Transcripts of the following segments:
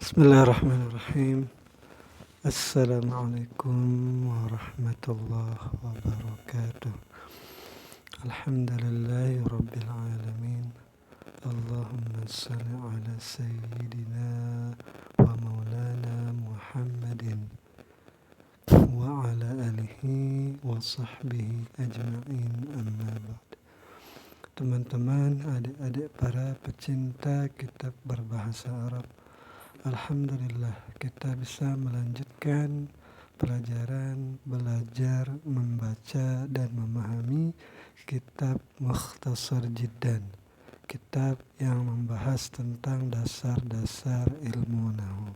Bismillahirrahmanirrahim. Assalamualaikum warahmatullahi wabarakatuh. Alhamdulillahi rabbil alamin. Allahumma salli ala sayyidina wa maulana Muhammadin wa ala alihi wa sahbihi ajma'in, amma ba'd. Teman-teman, adik-adik para pecinta kitab berbahasa Arab, alhamdulillah kita bisa melanjutkan pelajaran belajar membaca dan memahami kitab Mukhtasar Jiddan, kitab yang membahas tentang dasar-dasar ilmu nahwu.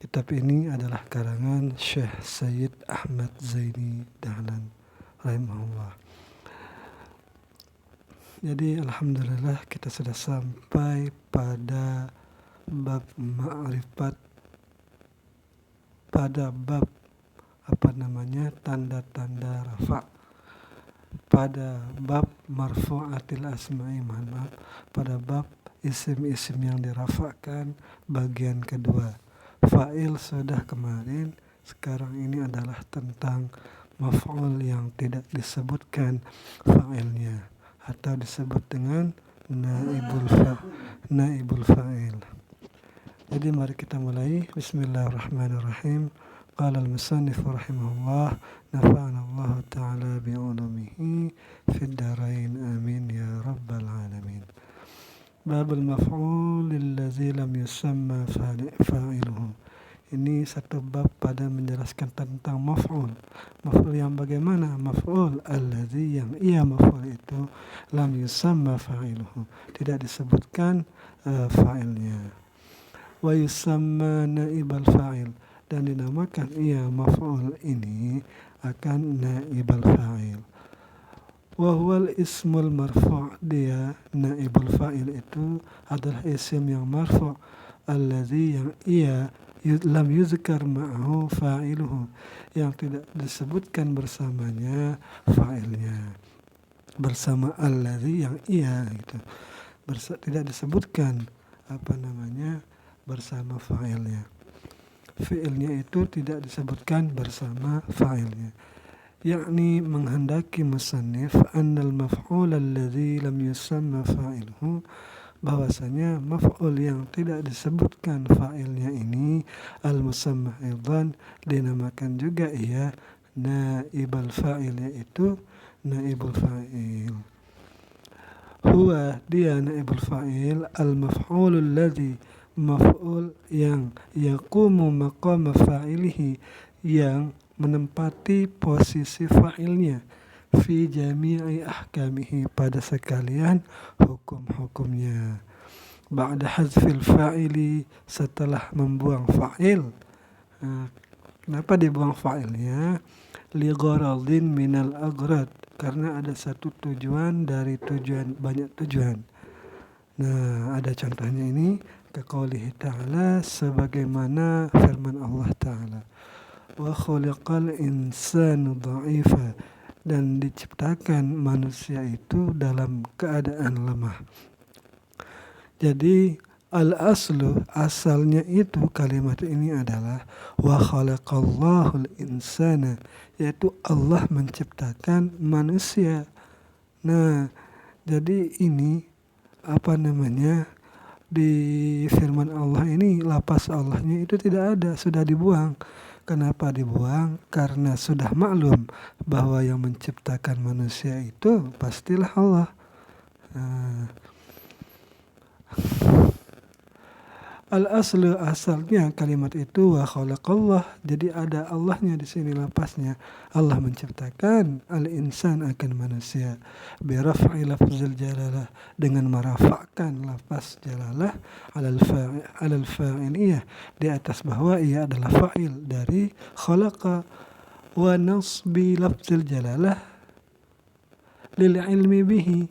Kitab ini adalah karangan Syekh Sayyid Ahmad Zaini Dahlan rahimahullah. Jadi alhamdulillah kita sudah sampai pada bab ma'rifat, pada bab tanda-tanda rafa', pada bab marfu'atil asma'i, pada bab isim-isim yang dirafa'kan bagian kedua. Fa'il sudah kemarin, sekarang ini adalah tentang maf'ul yang tidak disebutkan fa'ilnya atau disebut dengan naibul fa'il. Jadi mari kita mulai. Bismillahirrahmanirrahim. Qala al-musannif rahimahullah, nafa'ana Allah ta'ala bi'ulumihi fid darain, amin ya rabbal alamin. Babul maf'ul allazi lam yusamma fa'iluhu. Ini satu bab pada menjelaskan tentang maf'ul. Maf'ul yang bagaimana? Maf'ul allazi, yang ia maf'ul itu lam yusamma fa'iluhu, tidak disebutkan fa'ilnya. Wa yusamma naibal fa'il, dan dinamakan ia maf'ul ini akan naibal fa'il. Wa huwal ismul marfu', dia naibul fa'il itu adalah isim yang marfu', allazi, yang ia lam yuzkar ma'ahu fa'iluhu, yang tidak disebutkan bersamanya fa'ilnya. Bersama allazi, yang ia gitu, tidak disebutkan bersama fa'ilnya. Fi'ilnya itu tidak disebutkan bersama fa'ilnya. Yakni menghendaki musannif annal maf'ul allazi lam yusamma fa'iluhu, bahwasanya maf'ul yang tidak disebutkan fa'ilnya ini al-musamma aidan, dinamakan juga ia naibal fa'il, yaitu naibul fa'il. Huwa, dia naibul fa'il, al-maf'ul alladhi, maf'ul yang yaqumu maqama fa'ilihi, yang menempati posisi fa'ilnya, fi jami'i ahkamihi, pada sekalian hukum-hukumnya. Ba'da hazfil fa'ili, setelah membuang fa'il. Kenapa dibuang fa'ilnya? Li gharadin minal aghrad, karena ada satu tujuan dari banyak tujuan. Nah, ada contohnya ini, kaqaulihi ta'ala, sebagaimana firman Allah Ta'ala, wa khuliqal insanu dha'ifa, dan diciptakan manusia itu dalam keadaan lemah. Jadi al-aslu, asalnya itu kalimat ini adalah wa khalaqallahul insana, yaitu Allah menciptakan manusia. Nah, jadi ini di firman Allah ini lafaz Allahnya itu tidak ada, sudah dibuang. Kenapa dibuang? Karena sudah maklum bahwa yang menciptakan manusia itu pastilah Allah. Al-aslu, asalnya kalimat itu wa khalaqallah, jadi ada Allahnya di sini lafaznya. Allah menciptakan al-insan, akan manusia, bi raf'i lafzil jalalah, dengan merafa'kan lafaz jalalah alal fa'iliyah, di atas bahwa ia adalah fa'il dari khalaqa, wa nasbi lafzil jalalah lil ilmi bihi.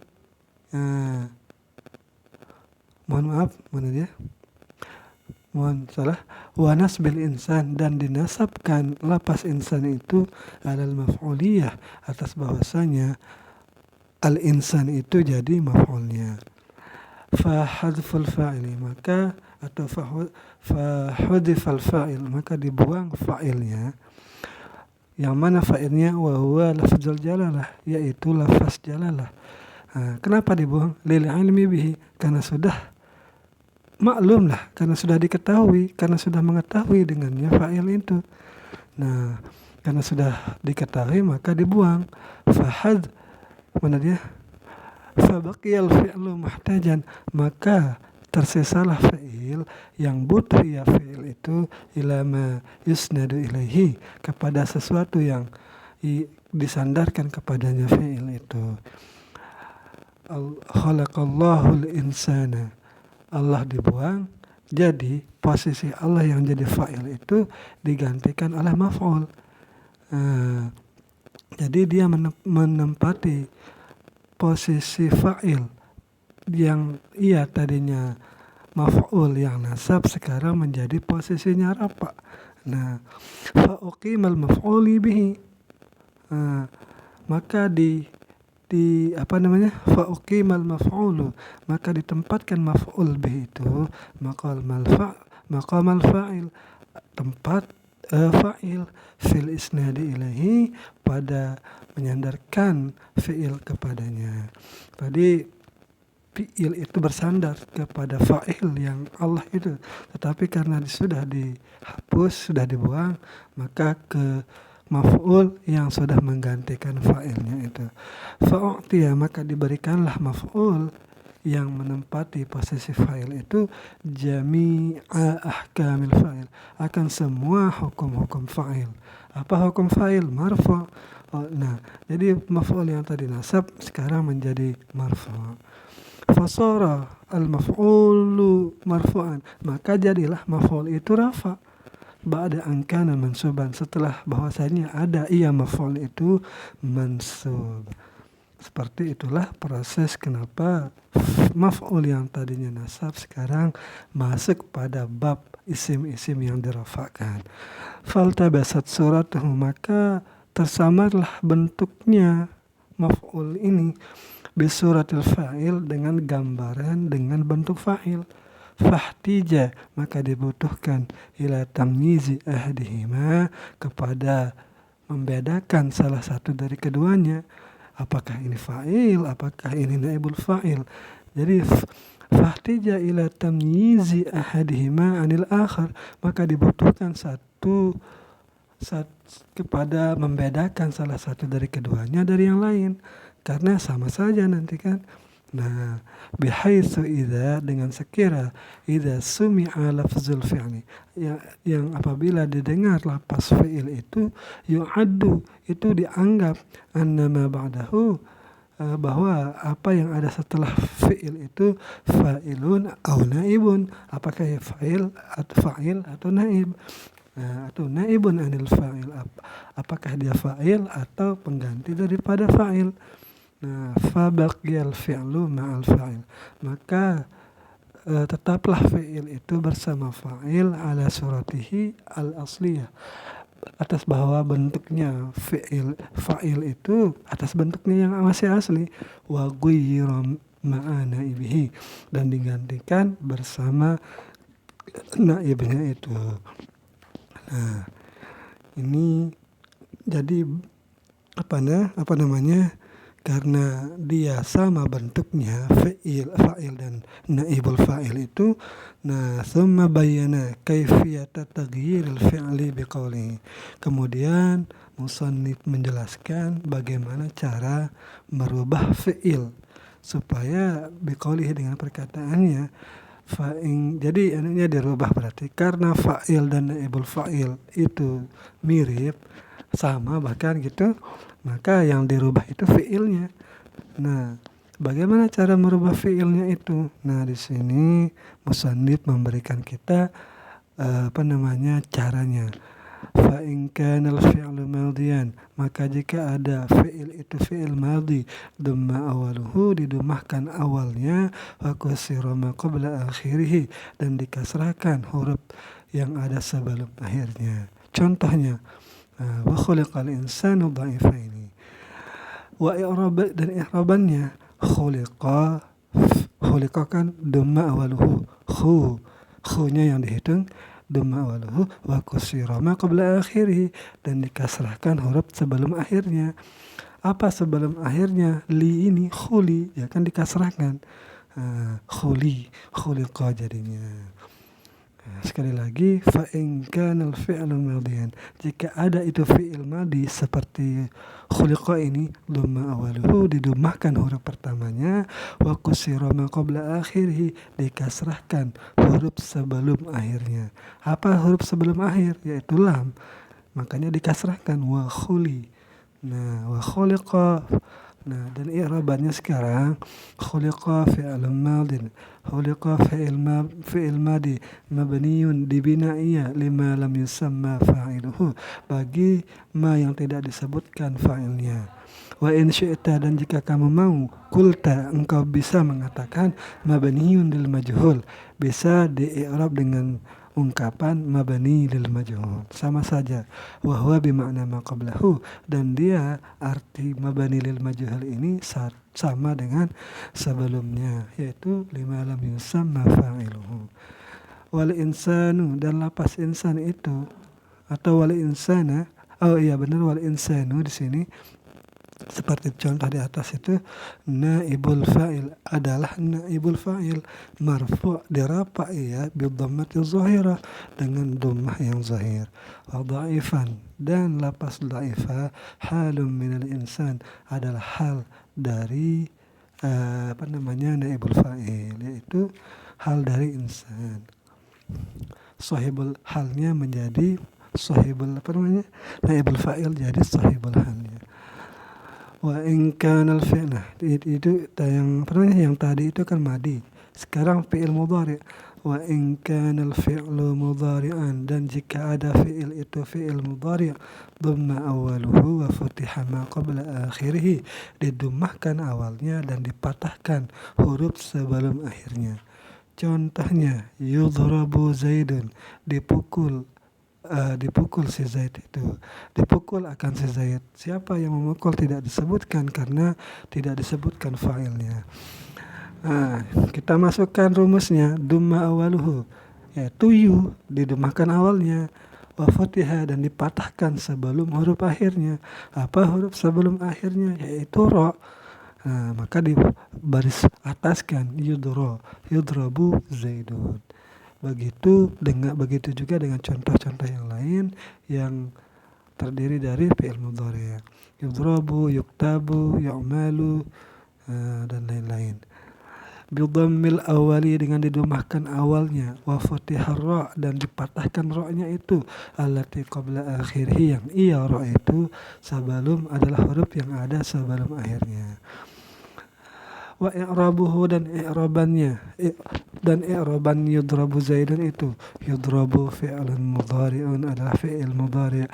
Mohon salah. Wa nasbil insan, dan dinasabkan lapas insan itu alal maf'uliyah, atas bahwasanya al-insan itu jadi maf'ulnya. Fahadful fa'ili maka atau fahudifal fa'il maka dibuang fa'ilnya, yang mana fa'ilnya wa huwa lafzul jalalah, yaitu lafaz jalalah. Kenapa dibuang? Lil ilmi bihi, karena sudah maklum lah, karena sudah diketahui, karena sudah mengetahui dengannya fa'il itu. Nah, karena sudah diketahui maka dibuang. Fahad, mana dia? Fabaqiyal fi'lu muhtajan, maka tersisalah fi'il yang butuh ya fi'il itu ila ma yusnadu ilaihi, kepada sesuatu yang disandarkan kepadanya fi'il itu. Khalaqallahul insana, Allah dibuang, jadi posisi Allah yang jadi fa'il itu digantikan oleh maf'ul. Jadi dia menempati posisi fa'il yang ia tadinya maf'ul yang nasab, sekarang menjadi posisinya rafa. Nah, fa'uqimal maf'uli bihi, maka fa'uqimal maf'ulu, maka ditempatkan maf'ul bihi itu maqamal fa'il, tempat fa'il fil isnadi ilahi, pada menyandarkan fi'il kepadanya. Tadi fi'il itu bersandar kepada fa'il yang Allah itu, tetapi karena sudah dihapus, sudah dibuang, maka ke maf'ul yang sudah menggantikan fa'ilnya itu. Fa'u'tiya, maka diberikanlah maf'ul yang menempati posisi fa'il itu jami'a ahkamil fa'il, akan semua hukum-hukum fa'il. Apa hukum fa'il? Marfu'. Nah, jadi maf'ul yang tadi nasab sekarang menjadi marfu'. Fasara al-maf'ulu marfu'an, maka jadilah maf'ul itu rafa. Ba'da an kana mansuban, setelah bahwasanya ada ia maf'ul itu mansub. Seperti itulah proses kenapa maf'ul yang tadinya nasab sekarang masuk pada bab isim-isim yang dirafakan. Faltabasat suratuhu, maka tersamarlah bentuknya maf'ul ini bisuratil fa'il, dengan gambaran dengan bentuk fa'il. Fahtija, maka dibutuhkan ila tamyizi ahadihima, kepada membedakan salah satu dari keduanya. Apakah ini fa'il, apakah ini naibul fa'il. Jadi fahtija ila tamyizi ahadihima anil akhar, maka dibutuhkan satu kepada membedakan salah satu dari keduanya dari yang lain, karena sama saja nanti kan. Nah, bihaitsu idza, dengan sekira idza sumi'a lafzul fi'li, yang apabila didengar lafaz fi'il itu yu'addu, itu dianggap annama ba'dahu, bahwa apa yang ada setelah fi'il itu fa'ilun au naibun, apakah ya fa'il atau naib, atau naibun anil fa'il, apakah dia fa'il atau pengganti daripada fa'il. Nah, fabaqiyal fi'lu ma'al fa'il, maka tetaplah fi'il itu bersama fa'il ala suratihi al-asliyah, atas bahwa bentuknya fa'il itu atas bentuknya yang masih asli, wa ghayyira ma'ana ibihi, dan digantikan bersama naibnya itu. Nah, ini jadi apa namanya, karena dia sama bentuknya fa'il dan naibul fa'il itu. Nah, thumma bayyana kaifiyata taghyiril fi'li biqaulihi, kemudian musannif menjelaskan bagaimana cara merubah fi'il supaya biqaulihi, dengan perkataannya fa'in. Jadi anunya dirubah, berarti karena fa'il dan naibul fa'il itu mirip, sama bahkan gitu, maka yang dirubah itu fi'ilnya. Nah, bagaimana cara merubah fi'ilnya itu? Nah, di sini musannif memberikan kita caranya. Fa in kana al-fi'lu madhiyan, maka jika ada fi'il itu fi'il madhi, dumma awaluhu, didumahkan awalnya, wa kusira ma qabla akhirih, dan dikasrahkan huruf yang ada sebelum akhirnya. Contohnya, wa khuliqal insanu dha'ifaini, wa i'rab, dan i'rabannya khuliqa Khuliqa kan dhamma awaluhu, khu-nya yang dihitung dhamma awaluhu wa kusira ma qabla akhirih, dan dikasrahkan huruf sebelum akhirnya. Apa sebelum akhirnya? Li ini khuli, ya kan dikasrahkan. Khuliqa jadinya. Sekali lagi, fa in kana al-fi'lu madhiyan, jika ada itu fi'il madhi seperti khuliqa ini, dhamma awaluhu didhammahkan huruf pertamanya, wa kusira ma qabla akhirih dikasrahkan huruf sebelum akhirnya. Apa huruf sebelum akhir? Yaitu lam. Makanya dikasrahkan wa khuli. Nah, wa khuliqa. Nah, dan i'rabannya sekarang khuliqa fi'lun madin, khuliqa fi'il madi mabniyun dibina'iyya lima lam yusamma fa'iluhu, bagi ma yang tidak disebutkan fa'ilnya. Wa in syi'ta, dan jika kamu mau, kulta, engkau bisa mengatakan mabniyun lil majhul, bisa di-i'rab dengan ungkapan mabni lil majhul, sama saja. Wa huwa bimakna ma qablahu, dan dia arti mabni lil majhul ini sama dengan sebelumnya, yaitu lima lam yusamma fa'iluhu. Wal insanu, dan lapas insan itu, atau wal insana, wal insanu di sini seperti contoh di atas itu, naibul fa'il adalah naibul fa'il marfu' dirafa ya bi dhammati zahirah, dengan dhammah yang zahir. Wa dha'ifan, dan lapas dha'ifah halum minal insan adalah hal dari naibul fa'il, yaitu hal dari insan. Sahibul halnya menjadi sahibul naibul fa'il, jadi sahibul halnya. Wa in kana al-fi'l, itu yang tadi itu kan madi, sekarang fi'il mudhari'. Wa in kana al-fi'lu mudhari'an, dan jika ada fi'il itu fi'il mudhari', dhamma awaluhu wa futiha ma qabla akhirih, didummahkan awalnya dan dipatahkan huruf sebelum akhirnya. Contohnya, yudrabu Zaidun, dipukul si Zaid itu, dipukul akan si Zaid. Siapa yang memukul tidak disebutkan karena tidak disebutkan fa'ilnya. Kita masukkan rumusnya, dhamma awaluhu, yaitu didummahkan awalnya, wa futiha, dan dipatahkan sebelum huruf akhirnya. Apa huruf sebelum akhirnya? Yaitu ra. Maka di baris ataskan yudrabu Zaidun. Begitu juga dengan contoh-contoh yang lain yang terdiri dari fi'il mudhari', yudrabu, yuktabu, yu'malu, dan lain-lain. Bidhammil awali, dengan didummahkan awalnya, wa futihar ra, dan dipatahkan ra-nya itu, allati qabla akhirih, yang iya ra itu adalah huruf yang ada sebelum akhirnya. Wa i'rabuhu, dan i'rabannya, dan i'raban yudrabu Zaidun itu, yudrabu fi'lun mudhari'un adalah fi'il mudhari'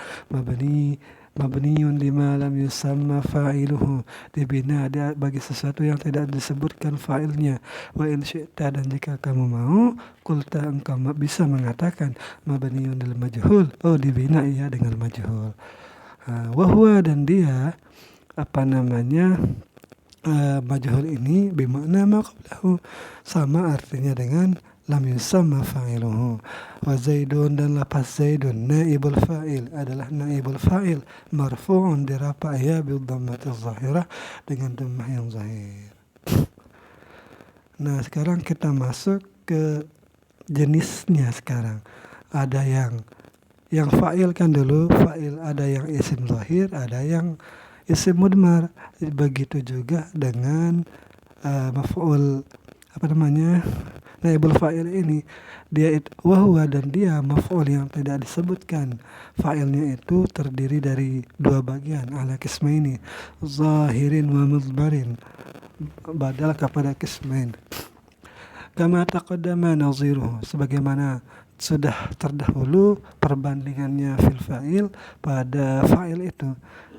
mabniyun lima lam yusamma fa'iluhu, dibina bagi sesuatu yang tidak disebutkan fa'ilnya. Wa in syi'ta, dan jika kamu mau, kulta, engkau bisa mengatakan mabniyun lil majhul, dibina ia dengan majhul. Wa huwa, dan dia majhul ini bimakna ma qablahu, sama artinya dengan lam yusamma fa'iluhu. Wa Zaidun, dan lapas Zaidun naibul fa'il adalah naibul fa'il marfu'un dirafa ya bi dhammati zahirah, dengan dhammah yang zahir. Nah, sekarang kita masuk ke jenisnya. Sekarang ada yang fa'il kan dulu, fa'il ada yang isim zahir, ada yang isim mudmar. Begitu juga dengan maf'ul naibul fa'il ini, dia wahwa, dan dia maf'ul yang tidak disebutkan fa'ilnya itu terdiri dari dua bagian, ala qismaini, zahirin wa mudmarin, badal kepada qismain. Kama taqaddama naziruhu, sebagaimana sudah terdahulu perbandingannya fil fa'il pada fa'il itu.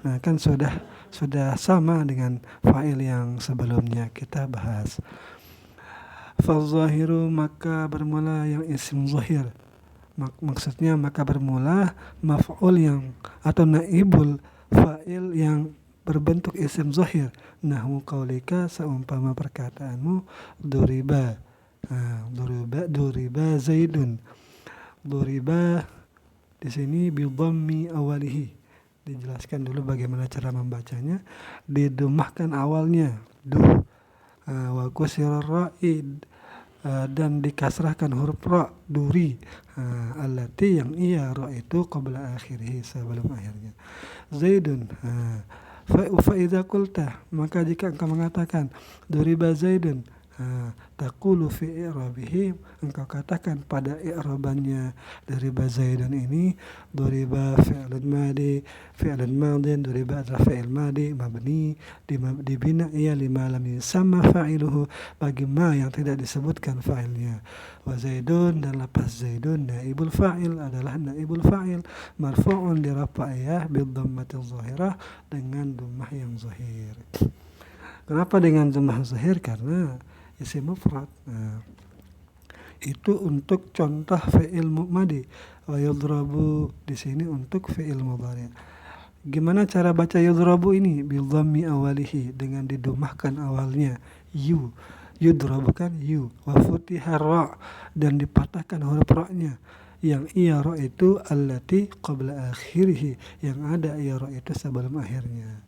Nah, kan sudah sama dengan fa'il yang sebelumnya kita bahas. Fazahiru, maka bermula yang isim zahir. Maksudnya maka bermula maf'ul yang atau naibul fa'il yang berbentuk isim zahir. Nahwu qaulika, seumpama perkataanmu duriba. Duriba Zaidun. Duriba di sini bi dhammi awalihi. Dijelaskan dulu bagaimana cara membacanya. Didhammahkan awalnya wa kusira ra'i, dan dikasrahkan huruf ra, duri, allati yang ia ra itu qabla akhirih, sebelum akhirnya. Zaidun, fa idza qulta, maka jika engkau mengatakan duriba Zaidun, taqulu fi i'rabihi, engkau katakan pada i'rabannya duriba Zaidun ini, duriba fi'lun madin, duriba adalah fi'il madi mabni dibina ia lima lam yusamma fa'iluhu, bagi ma yang tidak disebutkan fa'ilnya. Wa Zaidun, dan lafaz Zaidun naibul fa'il, adalah naibul fa'il, marfu'un dirafa'iyah bil dhammatil zahirah, dengan dhammah yang zahir. Kenapa dengan dhammah zahir? Karena isim mufrad. Itu untuk contoh fi'il madi. Wa yudrabu di sini untuk fi'il mudhari'. Gimana cara baca yudrabu ini? Bil dhammi awalihi, dengan didomahkan awalnya yudrabu kan yu, wa futihar ra, dan dipatahkan huruf ra-nya, yang ia ra itu allati qabla akhirih, yang ada ia ra itu sebelum akhirnya.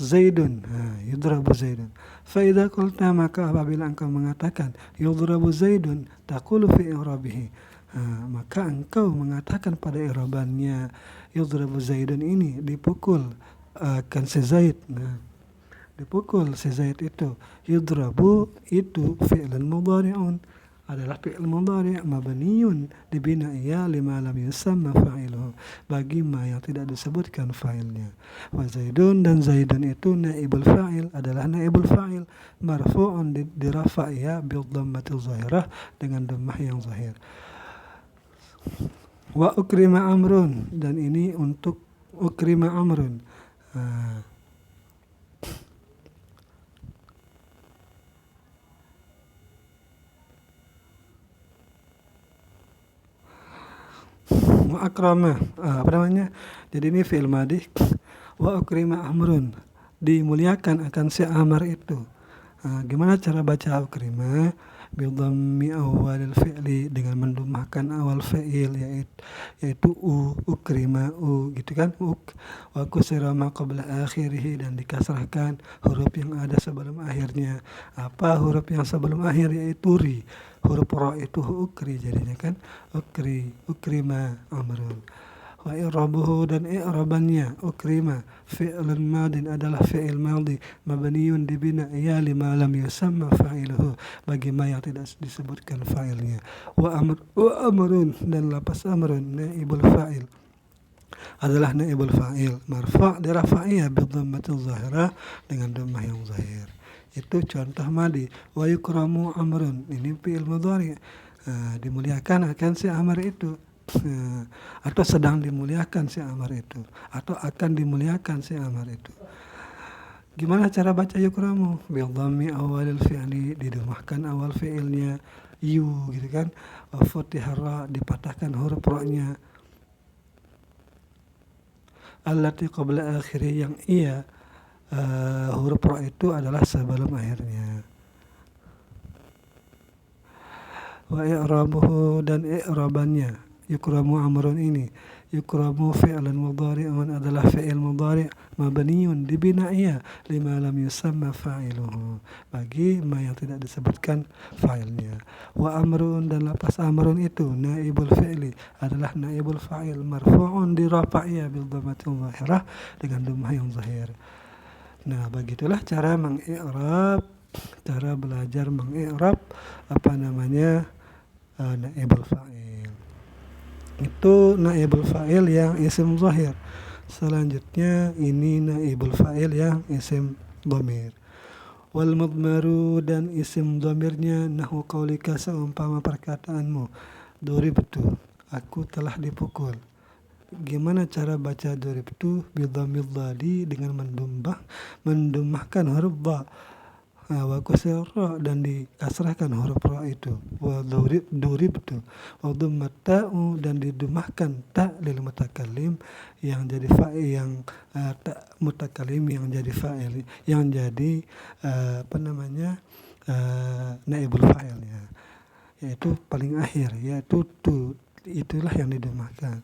Zaidun, yudrabu Zaidun. Fa idza qulta, maka apabila engkau mengatakan yudrabu Zaidun, taqulu fi i'rabihi, maka engkau mengatakan pada i'rabannya yudrabu Zaidun ini dipukul kan si Zaid. Dipukul si Zaid itu. Yudrabu itu fi'lun mudhari'un, adalah fi'il mudhari' mabniyun dibina ia lima lam yusamma fa'iluhu, bagi ma yang tidak disebutkan fa'ilnya. Wa Zaidun, dan Zaidun itu naibul fa'il, adalah naibul fa'il, marfu'un dirafa' ia bil dhammatil zahirah, dengan dhammah yang zahir. Wa ukrima amrun, dan ini untuk ukrima amrun. Wa akrama, jadi ini fi'il madi. Wa ukrima amrun, dimuliakan akan si Amr itu. Gimana cara baca ukrima? Bi dhammi awalil fi'li, dengan mendomahkan awal fi'il, yaitu ukrima, gitu kan, wa kusira ma qabla akhirih, dan dikasrahkan huruf yang ada sebelum akhirnya. Apa huruf yang sebelum akhir? Yaitu ri, huruf ra itu ukri, jadinya kan ukrima amrun. Wa i'rabuhu, dan i'rabannya ukrima fi'lun madin, adalah fi'il madi mabniyun dibina ia lima lam yusamma fa'iluhu, bagi ma yang tidak disebutkan fa'ilnya. Wa amrun, dan lafaz amrun naibul fa'il, adalah naibul fa'il, marfa' dirafa'iyah bi dhammatil zahirah, dengan dhammah yang zahir. Itu contoh madi. Wa yukramu amrun, ini fi'il mudhari', dimuliakan akan si Amr itu, atau sedang dimuliakan si Amr itu, atau akan dimuliakan si Amr itu. Gimana cara baca yukramu? Bil dhammi awalil fi'li, didomahkan awal fi'ilnya yu, gitu kan. Wa futihar ra, dipatahkan huruf ra-nya, allati qabla akhiri, yang ia huruf ra itu adalah sebelum akhirnya. Wa i'rabuhu, dan i'rabannya yukramu amrun ini, yukramu fi'lan mudhari'un, adalah fi'il mudhari' mabniyun dibina ia lima lam yusamma fa'iluhu, bagi ma yang tidak disebutkan fa'ilnya. Wa amrun, dan lafaz amrun itu naibul fi'li, adalah naibul fa'il, marfu'un dirafa'iyah bil dhammatil zahirah, dengan dhammah yang zahir. Nah, begitulah cara mengi'rab, cara belajar mengi'rab naibul fa'il. Itu naibul fa'il yang isim zahir. Selanjutnya ini naibul fa'il yang isim dhamir. Wal mudmaru, dan isim dhamirnya nahwu qaulika, seumpama perkataanmu duribtu, aku telah dipukul. Gimana cara baca duribtu? Bi dhammil dhali, dengan mendomahkan huruf dha, Wa kusir ra dan dikasrahkan huruf ra itu. Wa duribtu. Wa dummat ta'u dan didumahkan ta lil mutakallim yang jadi fa'il yang ta mutakallim yang jadi fa'il yang jadi naibul fa'ilnya, yaitu paling akhir, yaitu tu, itulah yang didumahkan.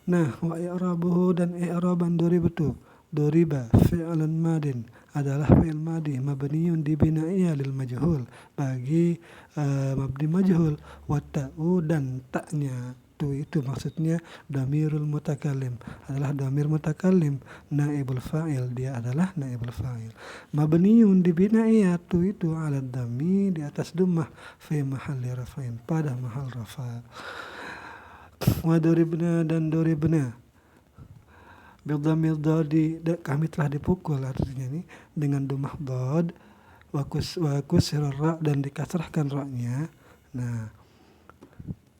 Nah, wa i'rabuhu dan i'raban duribtu. Duriba fi'lan madin adalah fi'il madi mabniun dibinaiya lil majhul bagi mabni majhul, wa ta'u dan ta'nya tu itu maksudnya dhamirul mutakallim adalah dhamir mutakallim, naibul fa'il dia adalah naibul fa'il, mabniun dibinaiya tu itu ala dhammi di atas dhammah fi mahalli rafa'in pada mahal rafa'. Wa duribna dan duribna bidhamil dadi kami telah dipukul, artinya ini dengan dhammah dhad wa kusir ra dan dikasrahkan ra-nya. Nah,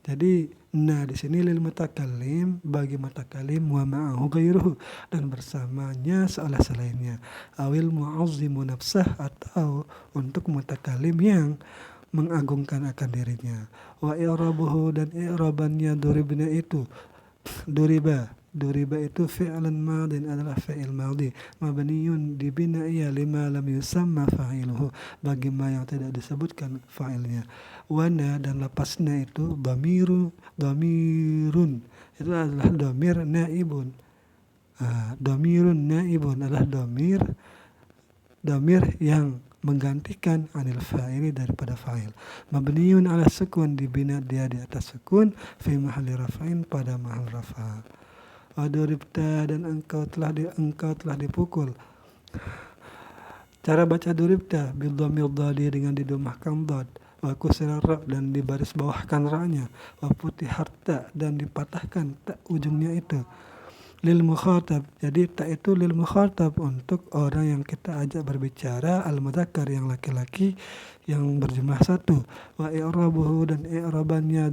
jadi di sini lil mutakallim bagi mutakallim wa ma'ahu ghairuhu dan bersamanya seolah selainnya, awil mu'azzimu nafsah atau untuk mutakallim yang mengagungkan akan dirinya. Wa i'rabuhu dan i'rabannya duribna itu Duriba itu fi'lan madin adalah fi'il madhi mabniun dibinaiya lima lam yusamma fa'iluhu bagi ma yang tidak disebutkan fa'ilnya. Wana dan lapasnya itu dhamirun itu adalah dhamir naibun. Dhamirun naibun adalah dhamir yang menggantikan anil fa'ili daripada fa'il. Mabniun ala sukun dibina dia di atas sukun fi mahalli rafa'in pada mahal rafa'. Duribta dan engkau telah dipukul. Cara baca duribta bil dhamil dhadi dengan didhamahkan dhad, wa kusira ra dan dibaris bawahkan ra-nya, wa futihar ta dan dipatahkan ta ujungnya itu. Lil mukhatab, jadi ta itu lil mukhatab untuk orang yang kita ajak berbicara, al mudzakkar yang laki-laki yang berjumlah satu. Wa i'rabuhu dan i'rabannya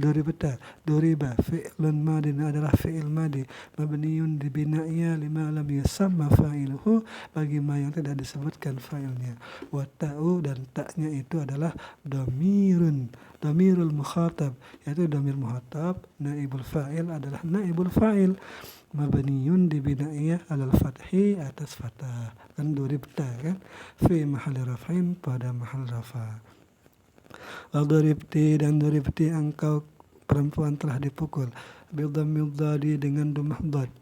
duriba fi'lun madin adalah fi'il madi mabniun dibinaiya lima lam yusamma fa'iluhu bagi ma yang tidak disebutkan fa'ilnya. Wa ta'u dan ta'nya itu adalah dhamirul mukhatab, yaitu dhamir mukhatab, naibul fa'il adalah naibul fa'il mabniun dibinaiya alal fathi atas fathah, kan duribta kan fi mahalli raf'in pada mahal rafa'. Wa duribti dan duribti engkau perempuan telah dipukul bil dhammil dhadi dengan dhammah dhad,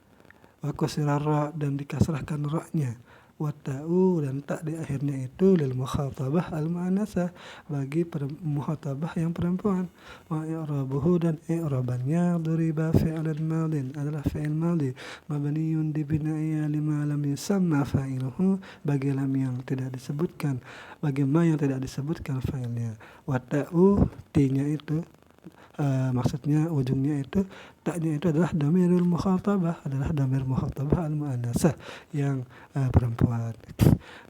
wa kusira ra dan dikasrahkan ra-nya, wa ta'u dan tak di akhirnya itu lil mukhatabah al muannasah bagi mukhatabah yang perempuan. Wa i'rabuhu dan i'rabannya duriba fi'lan madin adalah fi'il madhi mabniun dibinaiya lima lam yusamma fa'iluhu bagi lam yang tidak disebutkan, bagi ma yang tidak disebutkan fa'ilnya. Wa ta'u t-nya itu maksudnya ujungnya itu taknya itu adalah dhamirul mukhatabah, adalah dhamir mukhatabah al muannasah yang perempuan.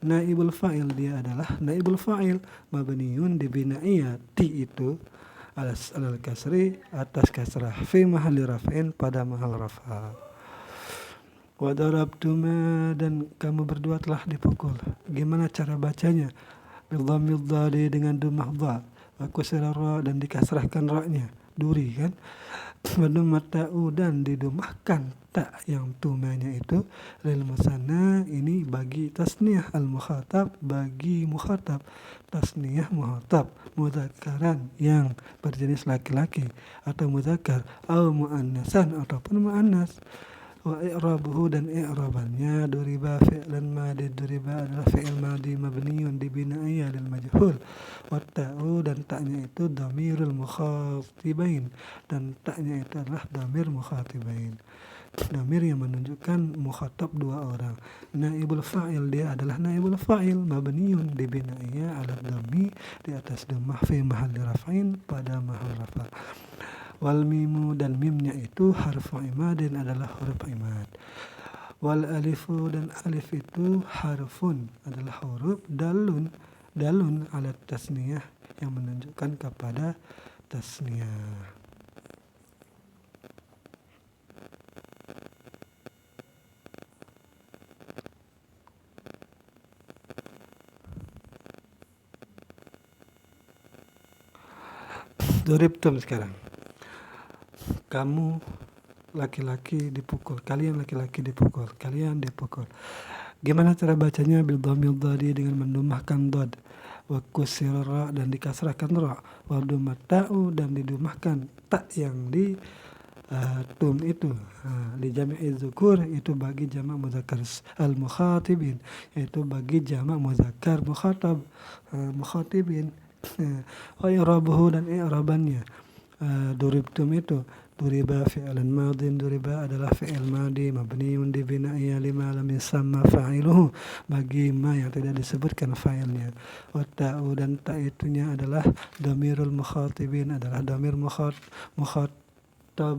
Naibul fa'il dia adalah naibul fa'il mabniun dibinaiya ti itu alal kasri atas kasrah fi mahalli raf'in pada mahal rafa'. Wa darabtuma dan kamu berdua telah dipukul. Gimana cara bacanya? Bil dhammil dhadi dengan dhammah dha, wa kusira ra dan dikasrahkan ra-nya, duri kan, wadummat ta'u dan didumahkan ta yang tumanya itu lil musanna ini bagi tasniyah al mukhatab bagi mukhatab, tasniyah mukhatab mudzakkaran yang berjenis laki-laki atau mudzakkar atau muannasan ataupun muannas. Wa i'rabuhu dan i'rabannya duriba fi'lan madi, duriba adalah fi'il madi mabniun dibinaiya lil majhul, wa ta'u dan ta'nya itu dhamirul mukhatibain dan ta'nya itu adalah dhamir mukhatibain, dhamir yang menunjukkan mukhatab dua orang. Naibul fa'il dia adalah naibul fa'il mabniun dibinaiya ala dhammi di atas dhammah fi mahalli raf'in pada mahal rafa'. Wal mimu dan mimnya itu harfu imadin adalah huruf imad. Wal alifu dan alif itu harfun adalah huruf dalun ala tasniyah yang menunjukkan kepada tasniyah. Doribtum sekarang. Kamu laki-laki dipukul, kalian laki-laki dipukul, kalian dipukul. Gimana cara bacanya? Bil dhamil dhadi, dengan mendumahkan dad, wa kusir ra, dan dikasrahkan ra, wa dummat ta'u, dan didumahkan tak yang di tum itu. Di jami' dzukur itu bagi jamak mudzakkar al mukhatibin, itu bagi jamak mudzakkar mukhatibin. Wa i'rabuhu, dan i'rabannya. Duribtum itu duriba fi'lan madin, duriba adalah fi'il madi mabniun di bina'iyya lima lam yusamma fa'iluhu, bagi ma yang tidak disebutkan fa'ilnya. Wa ta'u, dan ta itunya adalah dhamirul mukhatibin, adalah dhamir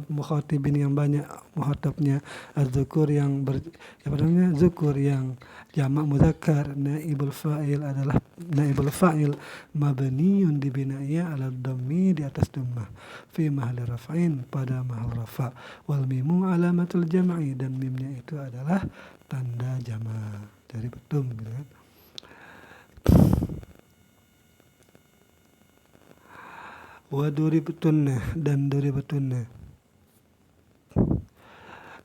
mukhatibin yang banyak mukhatabnya, az-zukur yang zukur yang jamak mudzakkar. Naibul fa'il adalah naibul fa'il mabniun di bina'iyya ala dhammi, di atas dhammah, fi mahalli raf'in, pada mahal rafa', wal mimu alamatul jam'i, dan mimnya itu adalah tanda jama', dari betum gitu kan. Wa duribtunna, dan duribtunna,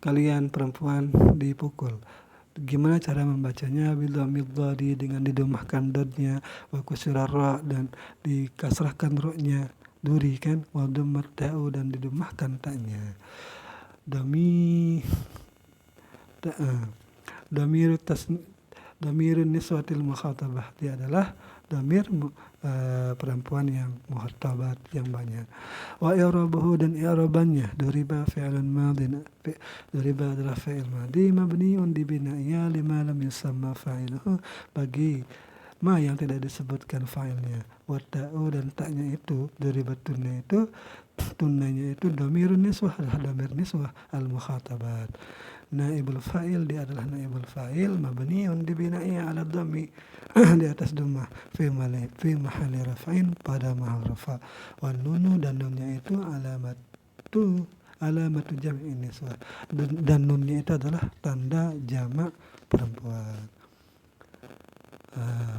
kalian perempuan dipukul. Gimana cara membacanya? Bil dhamil dhadi, dengan didumahkan dadnya, wa kusira ra, dan dikasrahkan ra-nya, duri kan, wa dummat ta'u, dan didumahkan ta'nya. Dhamirun niswatil mukhatabah, dia adalah dhamir perempuan yang mukhatabat yang banyak. Wa i'rabuhu, dan i'rabannya, duriba fi'lan madin, duriba adalah fi'il madi mabniun di bina'iyya lima lam yusamma fa'iluhu, bagi ma yang tidak disebutkan fa'ilnya. Wa ta'u, dan ta'nya itu duribatunna itu, tunnanya itu dhamirun niswah, adalah dhamir niswah al mukhatabat. Naibul fa'il, dia adalah naibul fa'il mabniun di bina'iyya ala dhammi, di atas dhammah, fi mahalli raf'in, pada mahal rafa'. Wan nunu, dan nunnya itu alamatu jam'i niswah, dan nunnya itu adalah tanda jamak perempuan.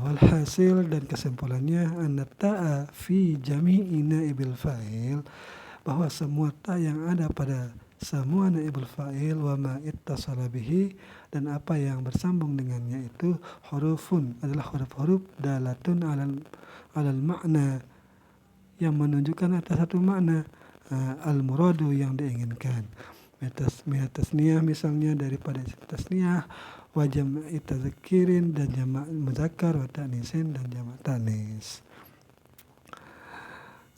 Walhasil, dan kesimpulannya, anna ta'a fi jami'i naibil fa'il, bahwa semua ta yang ada pada semua naibul fa'il, wa ma ittasala bihi, dan apa yang bersambung dengannya itu, hurufun, adalah huruf-huruf dalatun alal makna, yang menunjukkan atas satu makna, al-muradu, yang diinginkan. Tasniyah, misalnya daripada tasniyah, wa jam'i tadzakirin, dan jamak mudzakkar, wa ta'nisin, dan jamak ta'nis.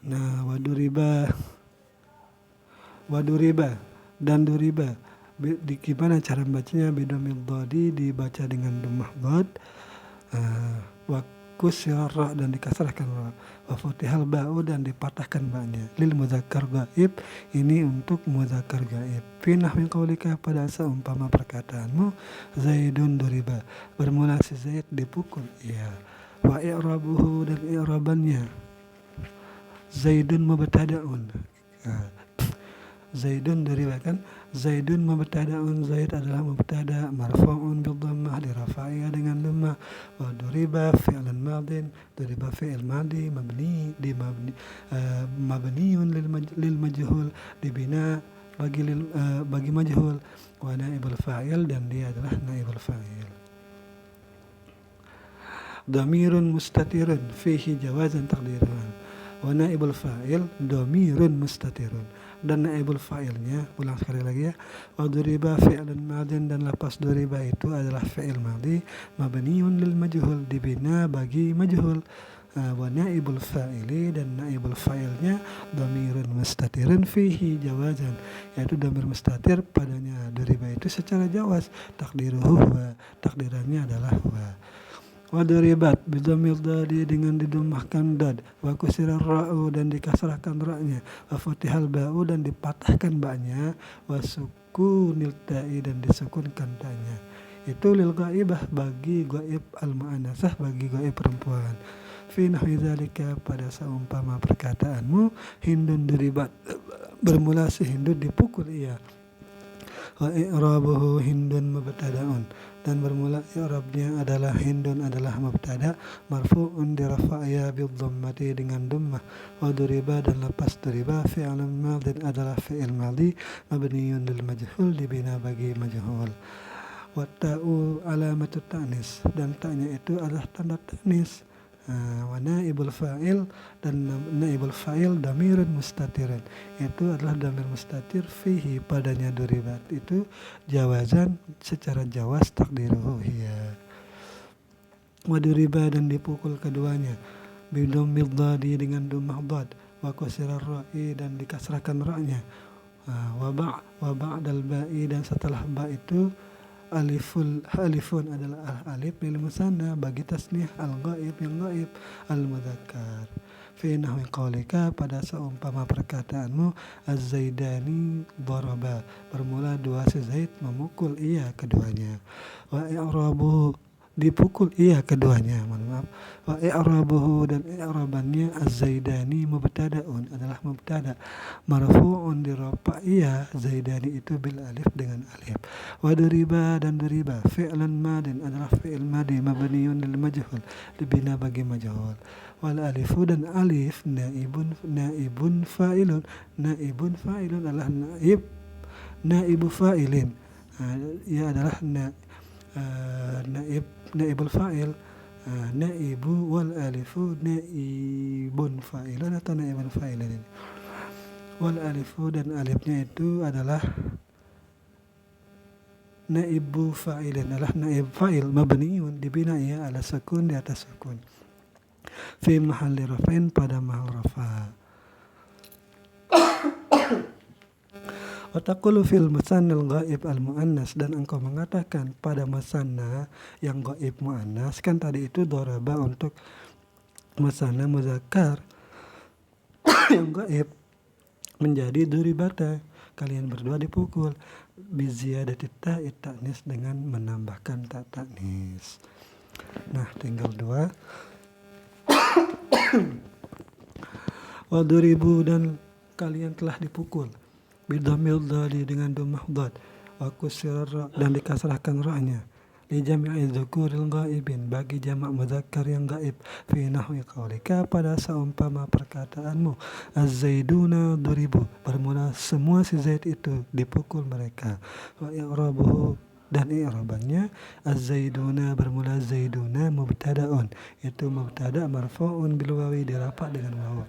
Nah, waduriba, dan duriba, gimana cara membacanya? Bidhamil dhadi, dibaca dengan dhammah dhad, wa kusira ra, dan dikasrahkan ra, wa futihal ba'u, dan dipatahkan ba'nya, lil mudzakkar gaib, ini untuk mudzakkar gaib. Fi nahwi qaulika, pada seumpama perkataanmu, Zaidun duriba, bermula si Zaid dipukul, iya. Wa i'rabuhu, dan i'rabannya, Zaidun mubtada'un, Zaidun duriba kan, Zaidun mubtada'un, Zaid adalah mubtada marfu'un bil dhammah, dirafa'iyah dengan dhammah. Wa duriba fi'lan madin, duriba fi'il madi mabniun lil majhul, dibina bagi majhul. Wa naibul fa'il, dan dia adalah naibul fa'il. Dhamirun mustatirun fihi jawazan taqdiruhu. Wa naibul fa'il dhamirun mustatirun, dan naibul fa'ilnya, ulang sekali lagi ya, wa duriba fi'lan madin, dan lapas duriba itu adalah fi'il madi mabniun lil majhul, dibina bagi majhul. Wa naibul fa'ili, dan naibul fa'ilnya dhamirun mustatirun fihi jawazan, yaitu dhamir mustatir padanya duriba itu secara jawaz, takdiruhu wa, takdirannya adalah wa. Wa duribat bidhamil dhadi, dengan didumahkan dad, wa kusira ra'u, dan dikasrahkan ra-nya, wa futihal ba'u, dan dipatahkan ba-nya, wa sukunil ta'i, dan disukunkan ta-nya. Itu lil ghaibah, bagi ghaib al-mu'anasah, bagi ghaib perempuan. Fi nahwi dzalika, pada seumpama perkataanmu, Hindun duribat, bermula si Hindun dipukul, iya. Wa i'rabuhu hindun mubtada'un, dan bermula i'rabnya adalah hindun adalah mubtada marfu'un dirafa'ya bidhammati dengan dhammah. Wa duriba dan lepas duriba fi'lun madin adalah fi'il madhi mabniun lil majhul dibina bagi majhul. Wa ta'u alamatut ta'nis, dan ta'nya itu adalah tanda ta'nis. Wa naibul fa'il, dan naibul fa'il damirun mustatirun, itu adalah damir mustatir fihi padanya duribat itu jawazan secara jawaz takdiruhu hiya. Wa duriba dan dipukul keduanya bidammid dhadi dengan dhammah dhad, wa kusrar ra'i dan dikasrahkan ra-nya, wa ba'dal ba'i dan setelah ba itu alifun adalah alif lil musanna bagi tasnih al-ghaib yang ghaib al-mudzakkar. Fi nahwi qaulika pada seumpama perkataanmu az-zaidani daraba, bermula dua si Zaid memukul ia keduanya. Wa i'rabuhu dipukul ia keduanya, maaf. Wa i'rabuhu dan i'rabannya az-zaidani mubtada'un adalah mubtada marfu'un dirafa ia zaidani itu bil alif dengan alif. Wa duriba dan duriba fi'lan madin adalah fi'il madi mabniun lil majhul dibina bagi majhul. Wal alifu dan alif naibun fa'ilun adalah naibu fa'ilin, ia adalah naibul fa'il, naibu wal alifu naibun fa'ilun atau naibun fa'ilin. Wal alifu dan alifnya itu adalah naibu fa'ilin adalah naib fa'il mabniun dibina ia ala sukun di atas sukun fi mahalli raf'in pada mahal rafa. Wa taqulu fil musannal ghaib al muannas, dan engkau mengatakan pada musanna yang ghaib muannas, kan tadi itu daraba untuk musanna muzakkar yang ghaib menjadi duribata, kalian berdua dipukul biziyadati ta'i ta'nis dengan menambahkan ta ta'nis. Nah, tinggal dua. Wa duribu dan kalian telah dipukul bidhamil dhali dengan dhammah dhad, wa kusirar ra dan dikasrahkan ra-nya li jami'i dzukuril ghaibin bagi jamak mudzakkar yang gaib fi nahwi qaulika pada seumpama perkataanmu az-zaiduna duribu, bermula semua si Zaid itu dipukul mereka. Wa i'rabuhu dan i'rabannya az-zaiduna bermula zaiduna mubtada'un, itu mubtada marfu'un bil wawi dirafa dengan waw.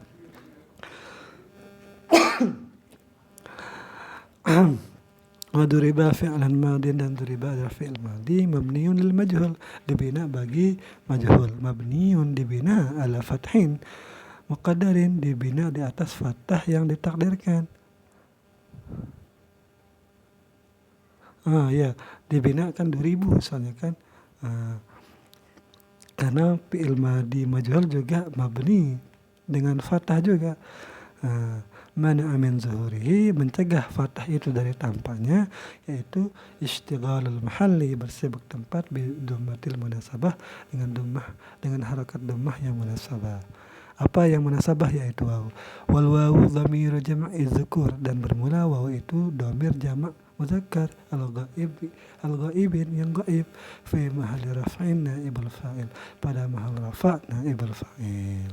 Wa duriba fi'lan madin dan duriba adalah fi'il madi mabniun lil majhul dibina bagi majhul, mabniun dibina ala fathin muqaddarin dibina di atas fathah yang ditakdirkan. Ya, dibina kan 2000 soalnya kan. Karena fi'il madi majhul juga mabni dengan fathah juga. Mana amin zuhurihi, mencegah fathah itu dari tampaknya, yaitu istighalul mahalli, bersibuk tempat bidhammatil munasabah dengan dhammah, dengan harakat dhammah yang munasabah. Apa yang munasabah yaitu waw. Wal wawu dhamiru jam'i dzukur, dan bermula waw itu dhamir jamak muzakkar al-ghaibin yang ghaib fi mahalli raf'in naibul fa'il, pada mahal rafa' naibul fa'il.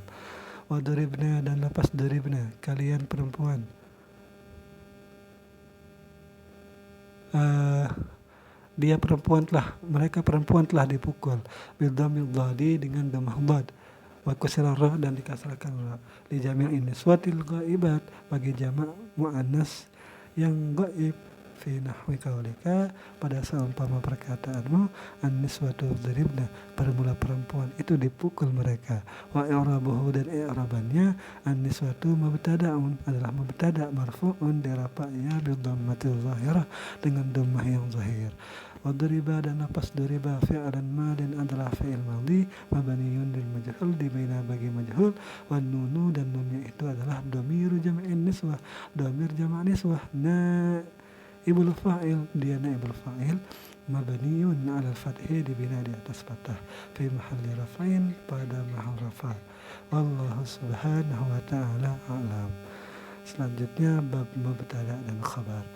Wa duribna dan lepas duribna kalian perempuan, mereka perempuan telah dipukul bidhamil dhadi dengan dhammah dhad, wa kusrar ra dan dikasrahkan ra li jami'in niswatil ghaibat bagi jamak muannas yang ghaib fi nahwi qaulika pada seumpama perkataanmu an-niswatu dharibna, bermula perempuan itu dipukul mereka. Wa i'rabuhu dan i'rabannya an-niswatu mubtada'un adalah mubtada marfu'un dirafa'nya bi dhammatil zahirah dengan dhammah yang zahir. Wa duriba dan lepas duriba fi'lan madin adalah fi'il madhi mabniun lil majhul dibina bagi majhul. Wa nunu dan nunnya itu adalah dhamiru jam'in niswah, dhamir jamak niswah ibul fa'il, dia naibul fa'il mabniun 'ala al-fathi dibina di atas fathah fi mahalli raf'in pada mahal rafa'. Wallahu subhanahu wa ta'ala a'lam. Selanjutnya bab mubtada dan khabar.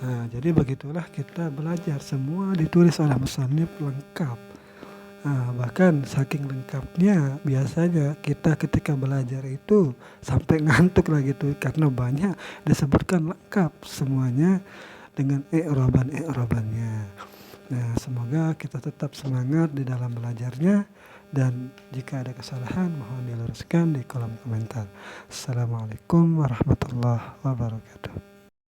Nah, jadi begitulah kita belajar, semua ditulis oleh musannif lengkap. Nah, bahkan saking lengkapnya biasanya kita ketika belajar itu sampai ngantuk lah gitu karena banyak disebutkan lengkap semuanya dengan i'raban-i'rabannya. Nah, semoga kita tetap semangat di dalam belajarnya dan jika ada kesalahan mohon diluruskan di kolom komentar. Assalamualaikum warahmatullahi wabarakatuh.